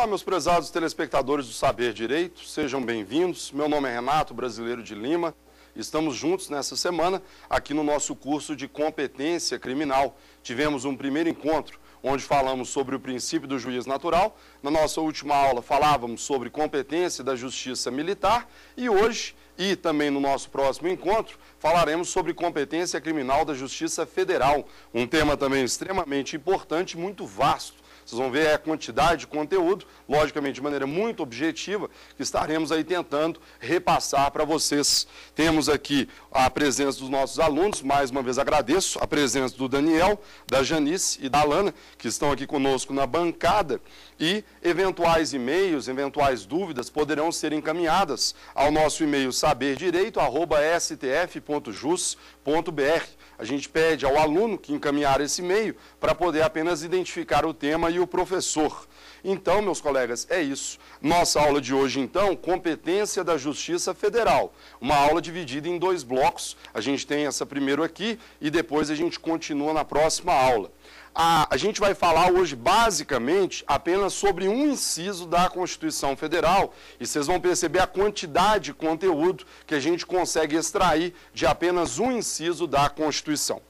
Olá, meus prezados telespectadores do Saber Direito, sejam bem-vindos. Meu nome é Renato Brasileiro de Lima. Estamos juntos nessa semana aqui no nosso curso de competência criminal. Tivemos um primeiro encontro onde falamos sobre o princípio do juiz natural. Na nossa última aula falávamos sobre competência da justiça militar e hoje, e também no nosso próximo encontro, falaremos sobre competência criminal da Justiça Federal, um tema também extremamente importante e muito vasto. Vocês vão ver a quantidade de conteúdo, logicamente de maneira muito objetiva, que estaremos aí tentando repassar para vocês. Temos aqui a presença dos nossos alunos, mais uma vez agradeço a presença do Daniel, da Janice e da Alana, que estão aqui conosco na bancada, e eventuais e-mails, eventuais dúvidas poderão ser encaminhadas ao nosso e-mail saberdireito@stf.jus.br. A gente pede ao aluno que encaminhar esse e-mail para poder apenas identificar o tema e o professor. Então, meus colegas, é isso. Nossa aula de hoje, então, competência da Justiça Federal. Uma aula dividida em 2 blocos. A gente tem essa primeiro aqui e depois a gente continua na próxima aula. A gente vai falar hoje, basicamente, apenas sobre um inciso da Constituição Federal e vocês vão perceber a quantidade de conteúdo que a gente consegue extrair de apenas um inciso da Constituição.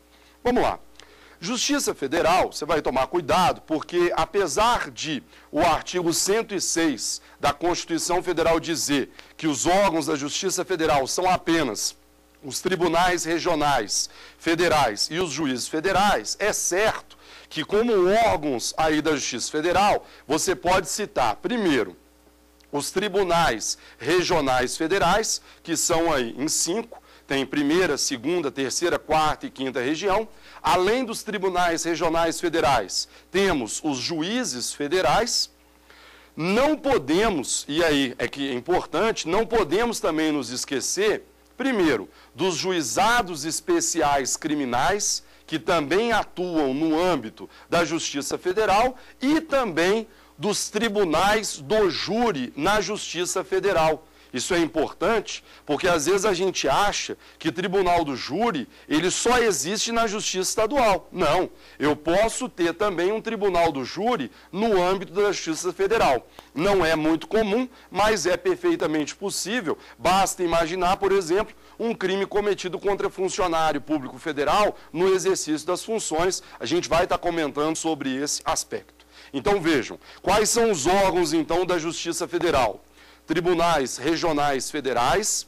Vamos lá. Justiça Federal, você vai tomar cuidado, porque apesar de o artigo 106 da Constituição Federal dizer que os órgãos da Justiça Federal são apenas os tribunais regionais, federais e os juízes federais, é certo que como órgãos aí da Justiça Federal, você pode citar, primeiro, os tribunais regionais federais, que são aí em 5, tem primeira, segunda, terceira, quarta e quinta região. Além dos tribunais regionais federais, temos os juízes federais. Não podemos, e aí é que é importante, não podemos também nos esquecer, primeiro, dos juizados especiais criminais, que também atuam no âmbito da Justiça Federal, e também dos tribunais do júri na Justiça Federal. Isso é importante porque às vezes a gente acha que tribunal do júri, ele só existe na Justiça Estadual. Não, eu posso ter também um tribunal do júri no âmbito da Justiça Federal. Não é muito comum, mas é perfeitamente possível. Basta imaginar, por exemplo, um crime cometido contra funcionário público federal no exercício das funções. A gente vai estar comentando sobre esse aspecto. Então vejam, quais são os órgãos então da Justiça Federal? Tribunais regionais federais,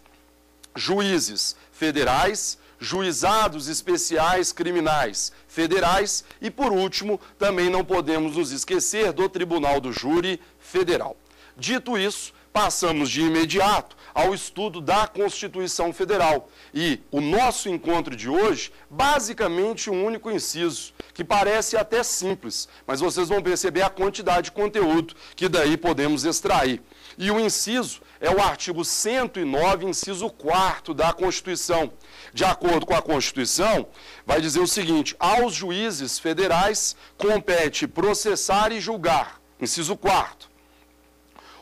juízes federais, juizados especiais criminais federais e, por último, também não podemos nos esquecer do Tribunal do Júri Federal. Dito isso, passamos de imediato ao estudo da Constituição Federal. E o nosso encontro de hoje, basicamente um único inciso, que parece até simples, mas vocês vão perceber a quantidade de conteúdo que daí podemos extrair. E o inciso é o artigo 109, inciso 4º da Constituição. De acordo com a Constituição, vai dizer o seguinte: aos juízes federais compete processar e julgar, inciso 4º,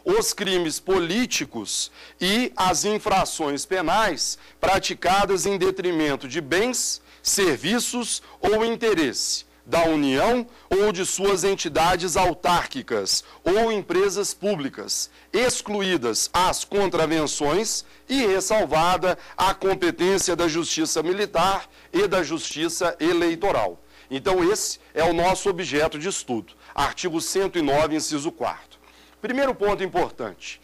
os crimes políticos e as infrações penais praticadas em detrimento de bens, serviços ou interesse da União ou de suas entidades autárquicas ou empresas públicas, excluídas as contravenções e ressalvada a competência da Justiça Militar e da Justiça Eleitoral. Então, esse é o nosso objeto de estudo, artigo 109, inciso 4º. Primeiro ponto importante.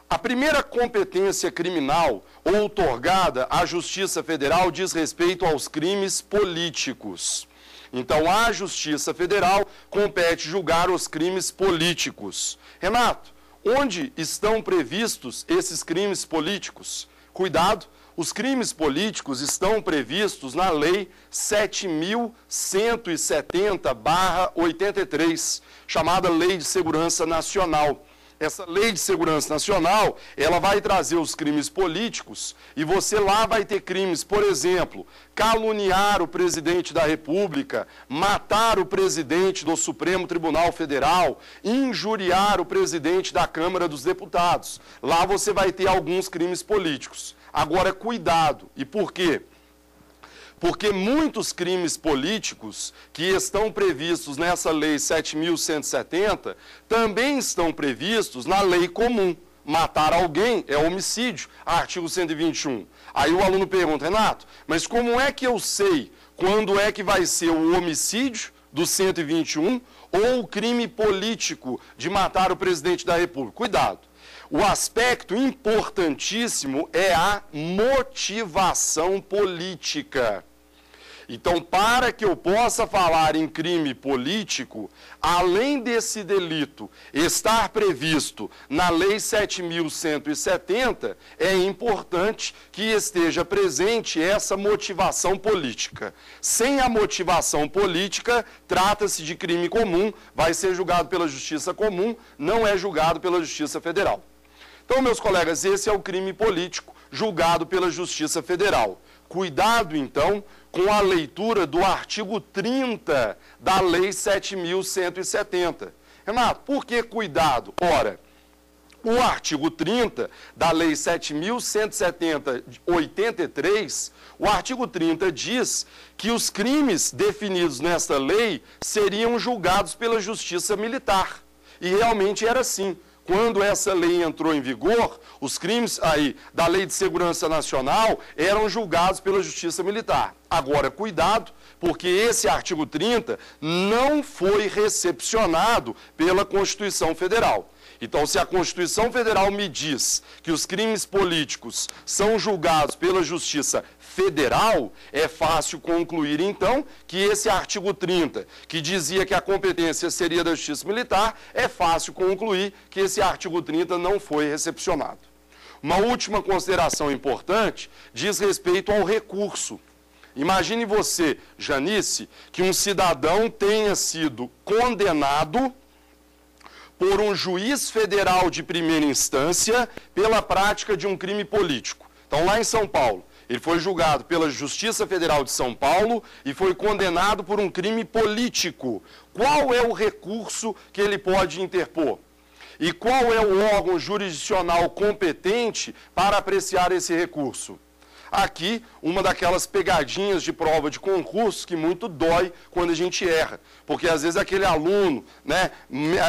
A primeira competência criminal outorgada à Justiça Federal diz respeito aos crimes políticos. Então, a Justiça Federal compete julgar os crimes políticos. Renato, onde estão previstos esses crimes políticos? Cuidado, os crimes políticos estão previstos na Lei 7.170/83, chamada Lei de Segurança Nacional. Essa Lei de Segurança Nacional, ela vai trazer os crimes políticos e você lá vai ter crimes, por exemplo, caluniar o presidente da República, matar o presidente do Supremo Tribunal Federal, injuriar o presidente da Câmara dos Deputados. Lá você vai ter alguns crimes políticos. Agora, cuidado. E por quê? Porque muitos crimes políticos que estão previstos nessa Lei 7.170 também estão previstos na lei comum. Matar alguém é homicídio, artigo 121. Aí o aluno pergunta, Renato, mas como é que eu sei quando é que vai ser o homicídio do 121 ou o crime político de matar o presidente da República? Cuidado. O aspecto importantíssimo é a motivação política. Então, para que eu possa falar em crime político, além desse delito estar previsto na Lei 7.170, é importante que esteja presente essa motivação política. Sem a motivação política, trata-se de crime comum, vai ser julgado pela Justiça Comum, não é julgado pela Justiça Federal. Então, meus colegas, esse é o crime político julgado pela Justiça Federal. Cuidado, então, com a leitura do artigo 30 da Lei 7.170. Renato, por que cuidado? Ora, o artigo 30 da Lei 7.170, 83, o artigo 30 diz que os crimes definidos nesta lei seriam julgados pela Justiça Militar. E realmente era assim. Quando essa lei entrou em vigor, os crimes da Lei de Segurança Nacional eram julgados pela Justiça Militar. Agora, cuidado, porque esse artigo 30 não foi recepcionado pela Constituição Federal. Então, se a Constituição Federal me diz que os crimes políticos são julgados pela Justiça Federal, é fácil concluir, então, que esse artigo 30, que dizia que a competência seria da Justiça Militar, é fácil concluir que esse artigo 30 não foi recepcionado. Uma última consideração importante diz respeito ao recurso. Imagine você, Janice, que um cidadão tenha sido condenado por um juiz federal de primeira instância pela prática de um crime político. Então, lá em São Paulo, ele foi julgado pela Justiça Federal de São Paulo e foi condenado por um crime político. Qual é o recurso que ele pode interpor? E qual é o órgão jurisdicional competente para apreciar esse recurso? Aqui, uma daquelas pegadinhas de prova de concurso que muito dói quando a gente erra. Porque às vezes aquele aluno, né,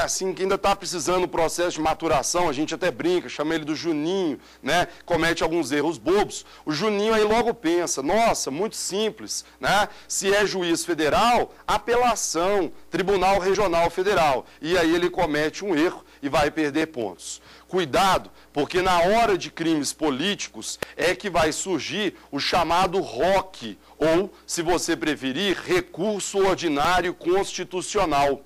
assim, que ainda está precisando do processo de maturação, a gente até brinca, chama ele do Juninho, né, comete alguns erros bobos. O Juninho aí logo pensa, nossa, muito simples, né? Se é juiz federal, apelação, Tribunal Regional Federal. E aí ele comete um erro e vai perder pontos. Cuidado, porque na hora de crimes políticos é que vai surgir o chamado ROC, ou, se você preferir, Recurso Ordinário Constitucional.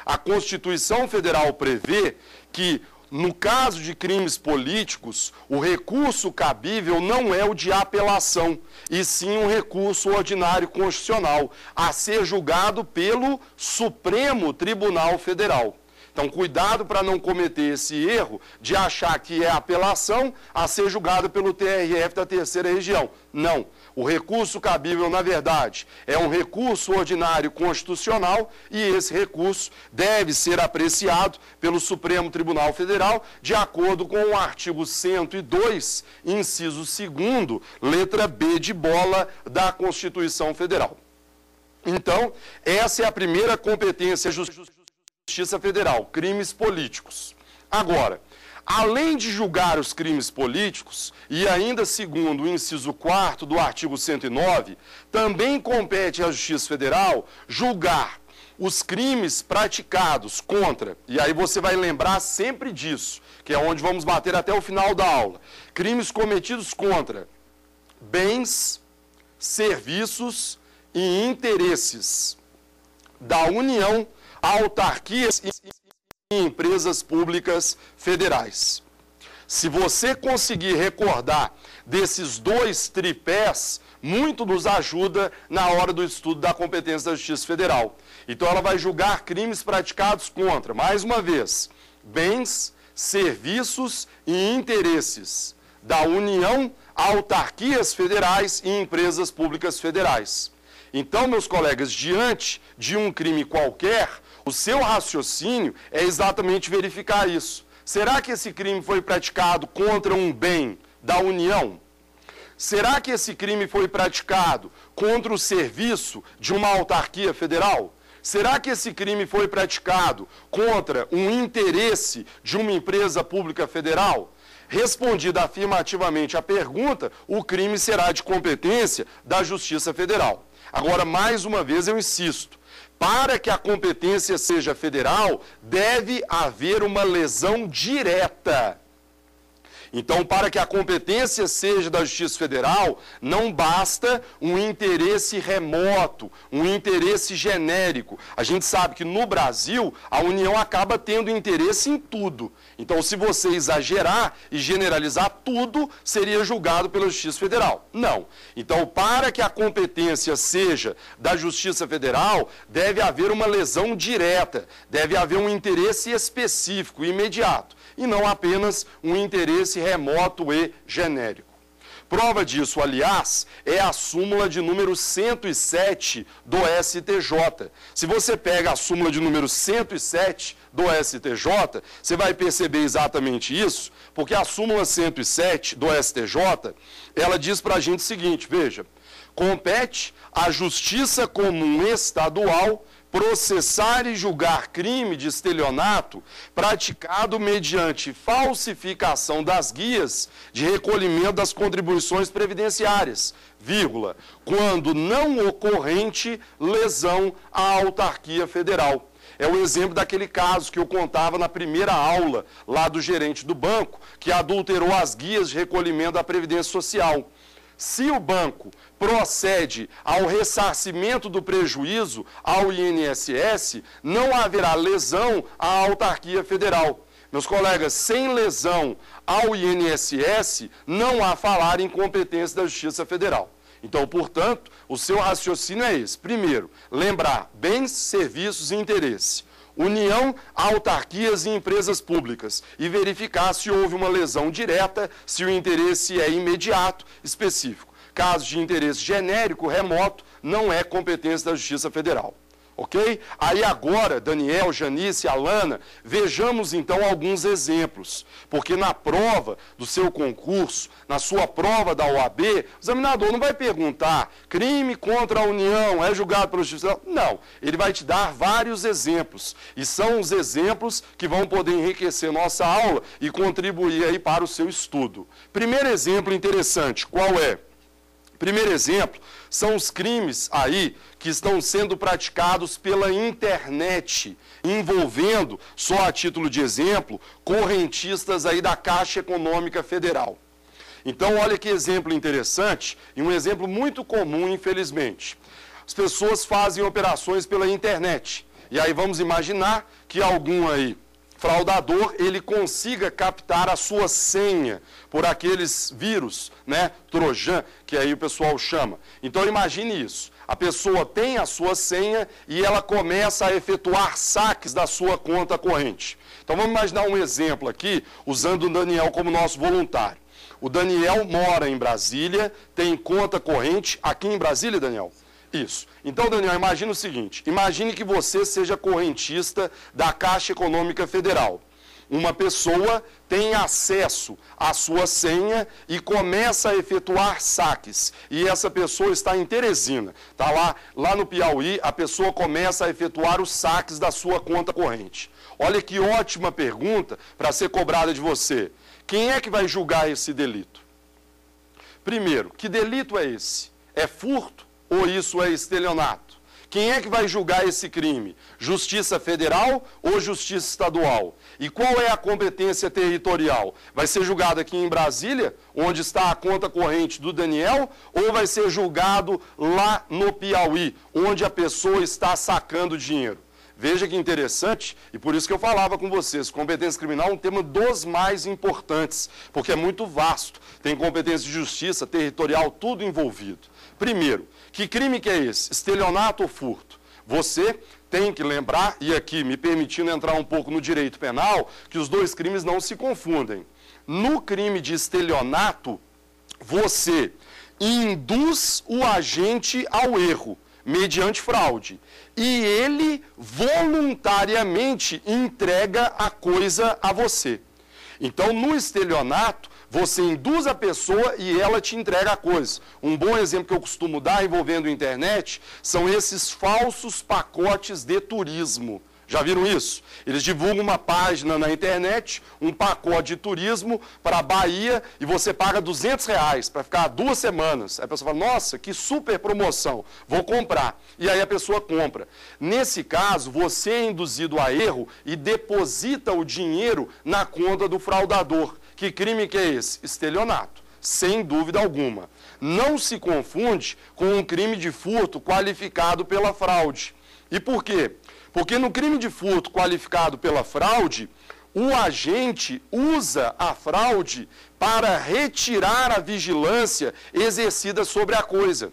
A Constituição Federal prevê que, no caso de crimes políticos, o recurso cabível não é o de apelação, e sim um recurso ordinário constitucional, a ser julgado pelo Supremo Tribunal Federal. Então, cuidado para não cometer esse erro de achar que é apelação a ser julgado pelo TRF da Terceira Região. Não. O recurso cabível, na verdade, é um recurso ordinário constitucional e esse recurso deve ser apreciado pelo Supremo Tribunal Federal de acordo com o artigo 102, inciso 2º, letra B de bola da Constituição Federal. Então, essa é a primeira competência Justiça Federal, crimes políticos. Agora, além de julgar os crimes políticos, e ainda segundo o inciso 4º do artigo 109, também compete à Justiça Federal julgar os crimes praticados contra, e aí você vai lembrar sempre disso, que é onde vamos bater até o final da aula, crimes cometidos contra bens, serviços e interesses da União, autarquias e empresas públicas federais. Se você conseguir recordar desses dois tripés, muito nos ajuda na hora do estudo da competência da Justiça Federal. Então ela vai julgar crimes praticados contra, mais uma vez, bens, serviços e interesses da União, autarquias federais e empresas públicas federais. Então, meus colegas, diante de um crime qualquer, o seu raciocínio é exatamente verificar isso. Será que esse crime foi praticado contra um bem da União? será que esse crime foi praticado contra o serviço de uma autarquia federal? Será que esse crime foi praticado contra um interesse de uma empresa pública federal? Respondida afirmativamente a pergunta, o crime será de competência da Justiça Federal. Agora, mais uma vez, eu insisto, para que a competência seja federal, deve haver uma lesão direta. Então, para que a competência seja da Justiça Federal, não basta um interesse remoto, um interesse genérico. A gente sabe que no Brasil, a União acaba tendo interesse em tudo. Então, se você exagerar e generalizar tudo, seria julgado pela Justiça Federal. Não. Então, para que a competência seja da Justiça Federal, deve haver uma lesão direta, deve haver um interesse específico, imediato, e não apenas um interesse remoto e genérico. Prova disso, aliás, é a súmula de número 107 do STJ. Se você pega a súmula de número 107 do STJ, você vai perceber exatamente isso, porque a súmula 107 do STJ, ela diz para a gente o seguinte, veja, compete à Justiça Comum Estadual processar e julgar crime de estelionato praticado mediante falsificação das guias de recolhimento das contribuições previdenciárias, vírgula, quando não ocorrente lesão à autarquia federal. É o exemplo daquele caso que eu contava na primeira aula, lá do gerente do banco, que adulterou as guias de recolhimento da Previdência Social. Se o banco procede ao ressarcimento do prejuízo ao INSS, não haverá lesão à autarquia federal. Meus colegas, sem lesão ao INSS, não há falar em competência da Justiça Federal. Então, portanto, o seu raciocínio é esse. Primeiro, lembrar bens, serviços e interesse. União, autarquias e empresas públicas e verificar se houve uma lesão direta, se o interesse é imediato, específico. Caso de interesse genérico, remoto, não é competência da Justiça Federal. Ok? Aí agora, Daniel, Janice, Alana, vejamos então alguns exemplos. Porque na prova do seu concurso, na sua prova da OAB, o examinador não vai perguntar, crime contra a União é julgado pela Justiça Federal? Não, ele vai te dar vários exemplos. E são os exemplos que vão poder enriquecer nossa aula e contribuir aí para o seu estudo. Primeiro exemplo interessante, qual é? Primeiro exemplo, são os crimes aí que estão sendo praticados pela internet, envolvendo, só a título de exemplo, correntistas aí da Caixa Econômica Federal. Então, olha que exemplo interessante e um exemplo muito comum, infelizmente. As pessoas fazem operações pela internet. E aí vamos imaginar que algum aí fraudador, ele consiga captar a sua senha por aqueles vírus, né, trojan, que aí o pessoal chama. Então imagine isso, a pessoa tem a sua senha e ela começa a efetuar saques da sua conta corrente. Então vamos imaginar um exemplo aqui, usando o Daniel como nosso voluntário. O Daniel mora em Brasília, tem conta corrente aqui em Brasília, Daniel? Isso. Então, Daniel, imagine o seguinte, imagine que você seja correntista da Caixa Econômica Federal. Uma pessoa tem acesso à sua senha e começa a efetuar saques. E essa pessoa está em Teresina. Está lá no Piauí, a pessoa começa a efetuar os saques da sua conta corrente. Olha que ótima pergunta para ser cobrada de você. Quem é que vai julgar esse delito? Primeiro, que delito é esse? É furto? Ou isso é estelionato? Quem é que vai julgar esse crime? Justiça Federal ou Justiça Estadual? E qual é a competência territorial? Vai ser julgado aqui em Brasília, onde está a conta corrente do Daniel, ou vai ser julgado lá no Piauí, onde a pessoa está sacando dinheiro? Veja que interessante, e por isso que eu falava com vocês, competência criminal é um tema dos mais importantes, porque é muito vasto, tem competência de justiça, territorial, tudo envolvido. Primeiro, que crime que é esse? Estelionato ou furto? Você tem que lembrar, e aqui me permitindo entrar um pouco no direito penal, que os dois crimes não se confundem. No crime de estelionato, você induz o agente ao erro, mediante fraude, e ele voluntariamente entrega a coisa a você. Então, no estelionato, você induz a pessoa e ela te entrega a coisa. Um bom exemplo que eu costumo dar envolvendo a internet são esses falsos pacotes de turismo. Já viram isso? Eles divulgam uma página na internet, um pacote de turismo para a Bahia e você paga R$200 para ficar 2 semanas. Aí a pessoa fala, nossa, que super promoção, vou comprar. E aí a pessoa compra. Nesse caso, você é induzido a erro e deposita o dinheiro na conta do fraudador. Que crime que é esse? Estelionato, sem dúvida alguma. Não se confunde com um crime de furto qualificado pela fraude. E por quê? Porque no crime de furto qualificado pela fraude, o agente usa a fraude para retirar a vigilância exercida sobre a coisa.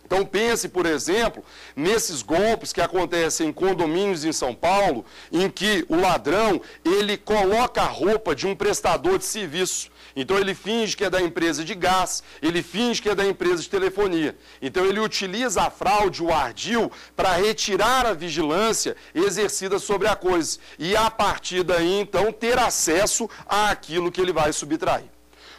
Então pense, por exemplo, nesses golpes que acontecem em condomínios em São Paulo, em que o ladrão, ele coloca a roupa de um prestador de serviço. Então ele finge que é da empresa de gás, ele finge que é da empresa de telefonia. Então ele utiliza a fraude, o ardil, para retirar a vigilância exercida sobre a coisa. E a partir daí, então, ter acesso àquilo que ele vai subtrair.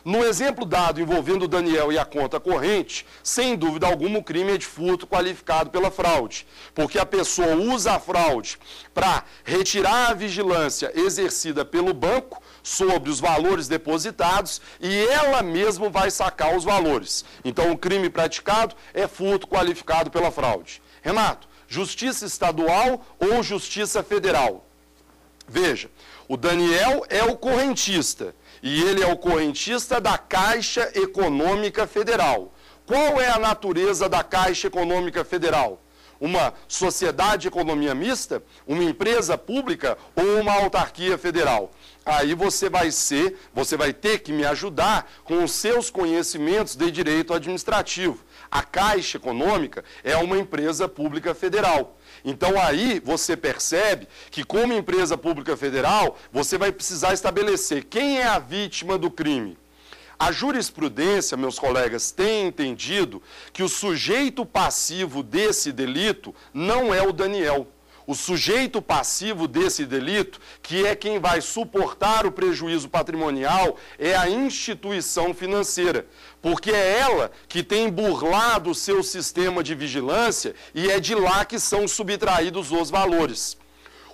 No exemplo dado envolvendo o Daniel e a conta corrente, sem dúvida alguma o crime é de furto qualificado pela fraude, porque a pessoa usa a fraude para retirar a vigilância exercida pelo banco sobre os valores depositados e ela mesma vai sacar os valores. Então o crime praticado é furto qualificado pela fraude. Renato, justiça estadual ou justiça federal? Veja, o Daniel é o correntista. E ele é o correntista da Caixa Econômica Federal. Qual é a natureza da Caixa Econômica Federal? Uma sociedade de economia mista, uma empresa pública ou uma autarquia federal? Aí você vai ter que me ajudar com os seus conhecimentos de direito administrativo. A Caixa Econômica é uma empresa pública federal. Então aí você percebe que como empresa pública federal, você vai precisar estabelecer quem é a vítima do crime. A jurisprudência, meus colegas, tem entendido que o sujeito passivo desse delito não é o Daniel. O sujeito passivo desse delito, que é quem vai suportar o prejuízo patrimonial, é a instituição financeira, porque é ela que tem burlado o seu sistema de vigilância e é de lá que são subtraídos os valores.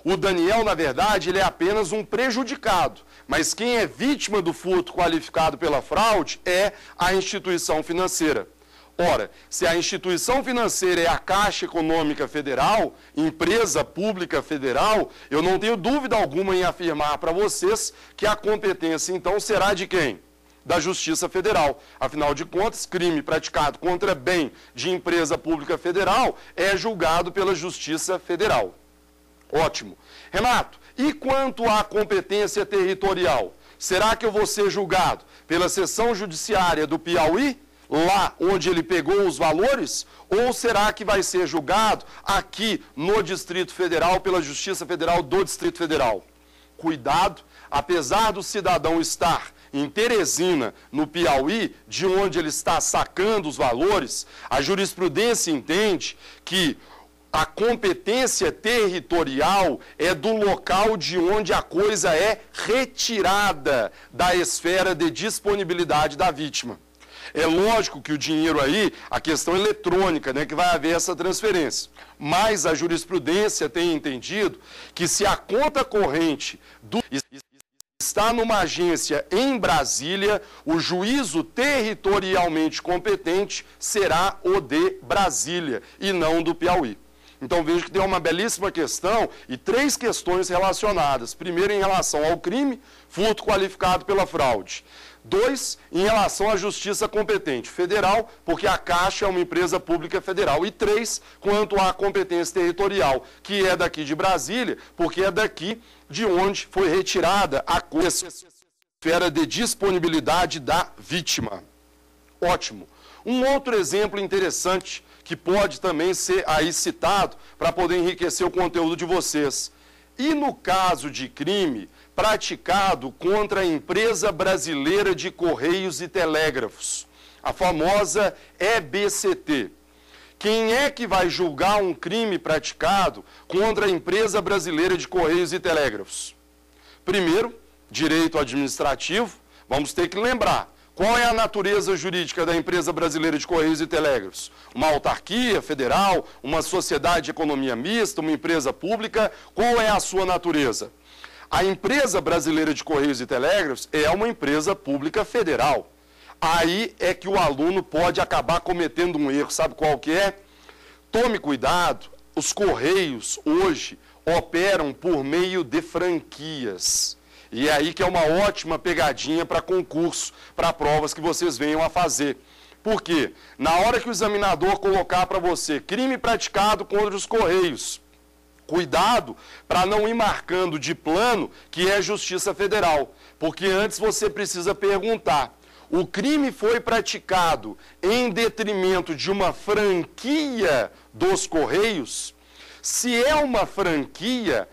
O Daniel, na verdade, ele é apenas um prejudicado, mas quem é vítima do furto qualificado pela fraude é a instituição financeira. Ora, se a instituição financeira é a Caixa Econômica Federal, empresa pública federal, eu não tenho dúvida alguma em afirmar para vocês que a competência, então, será de quem? Da Justiça Federal. Afinal de contas, crime praticado contra bem de empresa pública federal é julgado pela Justiça Federal. Ótimo. Renato, e quanto à competência territorial? Será que eu vou ser julgado pela seção judiciária do Piauí? Lá onde ele pegou os valores, ou será que vai ser julgado aqui no Distrito Federal pela Justiça Federal do Distrito Federal? Cuidado, apesar do cidadão estar em Teresina, no Piauí, de onde ele está sacando os valores, a jurisprudência entende que a competência territorial é do local de onde a coisa é retirada da esfera de disponibilidade da vítima. É lógico que o dinheiro aí, a questão eletrônica, né, que vai haver essa transferência. Mas a jurisprudência tem entendido que se a conta corrente está numa agência em Brasília, o juízo territorialmente competente será o de Brasília e não do Piauí. Então vejo que tem uma belíssima questão e 3 questões relacionadas. Primeiro, em relação ao crime, furto qualificado pela fraude. 2, em relação à justiça competente federal, porque a Caixa é uma empresa pública federal. E 3, quanto à competência territorial, que é daqui de Brasília, porque é daqui de onde foi retirada a esfera de disponibilidade da vítima. Ótimo. Um outro exemplo interessante, que pode também ser aí citado para poder enriquecer o conteúdo de vocês. E no caso de crime praticado contra a Empresa Brasileira de Correios e Telégrafos, a famosa EBCT, quem é que vai julgar um crime praticado contra a Empresa Brasileira de Correios e Telégrafos? Primeiro, direito administrativo, vamos ter que lembrar. Qual é a natureza jurídica da Empresa Brasileira de Correios e Telégrafos? Uma autarquia federal, uma sociedade de economia mista, uma empresa pública? Qual é a sua natureza? A Empresa Brasileira de Correios e Telégrafos é uma empresa pública federal. Aí é que o aluno pode acabar cometendo um erro. Sabe qual que é? Tome cuidado, os Correios hoje operam por meio de franquias. E é aí que é uma ótima pegadinha para concurso, para provas que vocês venham a fazer. Por quê? Na hora que o examinador colocar para você crime praticado contra os Correios, cuidado para não ir marcando de plano que é Justiça Federal. Porque antes você precisa perguntar, o crime foi praticado em detrimento de uma franquia dos Correios? Se é uma franquia,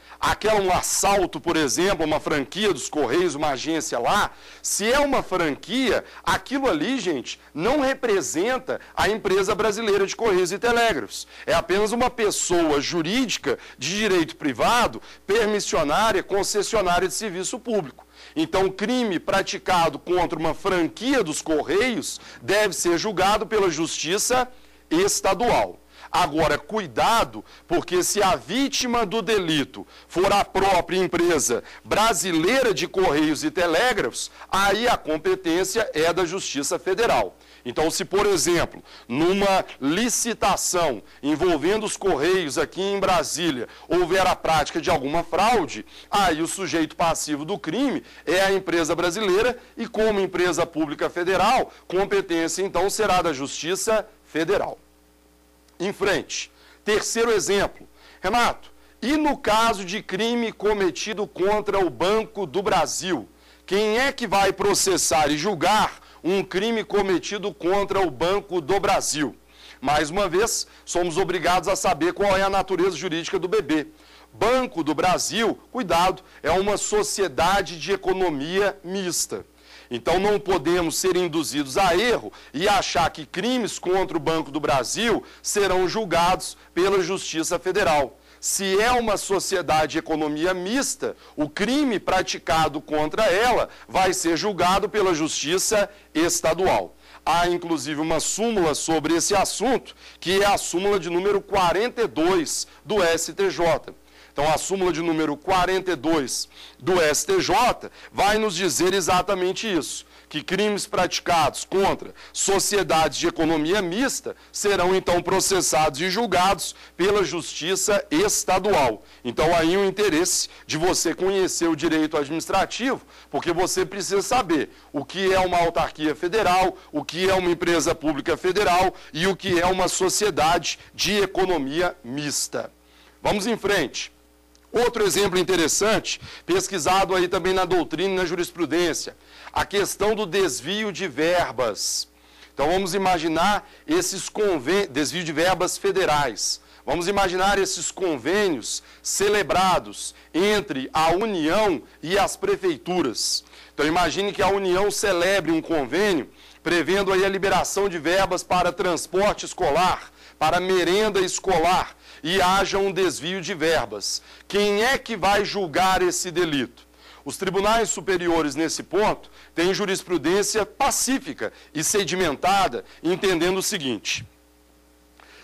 um assalto, por exemplo, uma franquia dos Correios, uma agência lá, se é uma franquia, aquilo ali, gente, não representa a Empresa Brasileira de Correios e Telégrafos. É apenas uma pessoa jurídica de direito privado, permissionária, concessionária de serviço público. Então, crime praticado contra uma franquia dos Correios deve ser julgado pela Justiça Estadual. Agora, cuidado, porque se a vítima do delito for a própria Empresa Brasileira de Correios e Telégrafos, aí a competência é da Justiça Federal. Então, se, por exemplo, numa licitação envolvendo os Correios aqui em Brasília, houver a prática de alguma fraude, aí o sujeito passivo do crime é a empresa brasileira e, como empresa pública federal, competência, então, será da Justiça Federal. Em frente. Terceiro exemplo. Renato, e no caso de crime cometido contra o Banco do Brasil? Quem é que vai processar e julgar um crime cometido contra o Banco do Brasil? Mais uma vez, somos obrigados a saber qual é a natureza jurídica do BB. Banco do Brasil, cuidado, é uma sociedade de economia mista. Então, não podemos ser induzidos a erro e achar que crimes contra o Banco do Brasil serão julgados pela Justiça Federal. Se é uma sociedade de economia mista, o crime praticado contra ela vai ser julgado pela Justiça Estadual. Há, inclusive, uma súmula sobre esse assunto, que é a súmula de número 42 do STJ. Então, a súmula de número 42 do STJ vai nos dizer exatamente isso, que crimes praticados contra sociedades de economia mista serão, então, processados e julgados pela Justiça Estadual. Então, aí o interesse de você conhecer o direito administrativo, porque você precisa saber o que é uma autarquia federal, o que é uma empresa pública federal e o que é uma sociedade de economia mista. Vamos em frente. Outro exemplo interessante, pesquisado aí também na doutrina e na jurisprudência, a questão do desvio de verbas. Então vamos imaginar esses desvio de verbas federais. Vamos imaginar esses convênios celebrados entre a União e as prefeituras. Então imagine que a União celebre um convênio prevendo aí a liberação de verbas para transporte escolar, para merenda escolar, e haja um desvio de verbas. Quem é que vai julgar esse delito? Os tribunais superiores, nesse ponto, têm jurisprudência pacífica e sedimentada, entendendo o seguinte: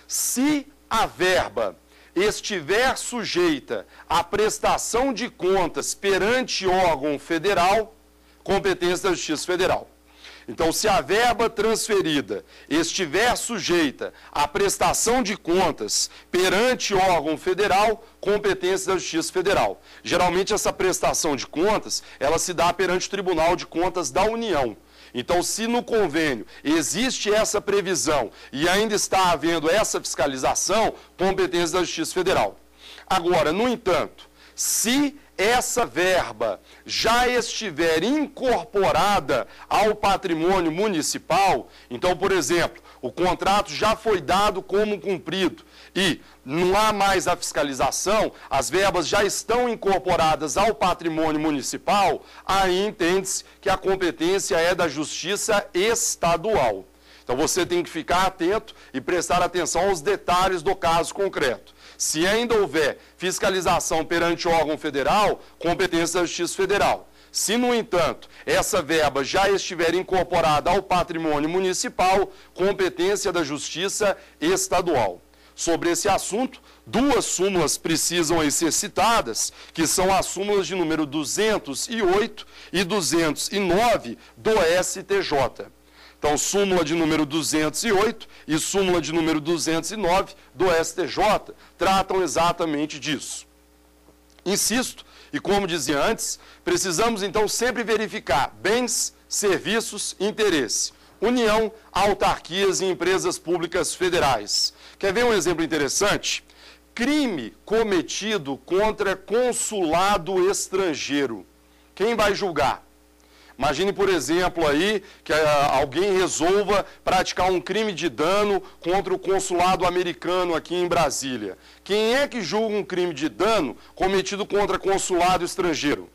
se a verba estiver sujeita à prestação de contas perante órgão federal, competência da Justiça Federal. Então, se a verba transferida estiver sujeita à prestação de contas perante órgão federal, competência da Justiça Federal. Geralmente, essa prestação de contas, ela se dá perante o Tribunal de Contas da União. Então, se no convênio existe essa previsão e ainda está havendo essa fiscalização, competência da Justiça Federal. Agora, no entanto, se essa verba já estiver incorporada ao patrimônio municipal, então, por exemplo, o contrato já foi dado como cumprido e não há mais a fiscalização, as verbas já estão incorporadas ao patrimônio municipal, aí entende-se que a competência é da Justiça Estadual. Então, você tem que ficar atento e prestar atenção aos detalhes do caso concreto. Se ainda houver fiscalização perante órgão federal, competência da Justiça Federal. Se, no entanto, essa verba já estiver incorporada ao patrimônio municipal, competência da Justiça Estadual. Sobre esse assunto, duas súmulas precisam ser citadas, que são as súmulas de número 208 e 209 do STJ. Então, súmula de número 208 e súmula de número 209 do STJ tratam exatamente disso. Insisto, e como dizia antes, precisamos então sempre verificar bens, serviços e interesse. União, autarquias e empresas públicas federais. Quer ver um exemplo interessante? Crime cometido contra consulado estrangeiro. Quem vai julgar? Imagine, por exemplo, aí que alguém resolva praticar um crime de dano contra o consulado americano aqui em Brasília. Quem é que julga um crime de dano cometido contra consulado estrangeiro?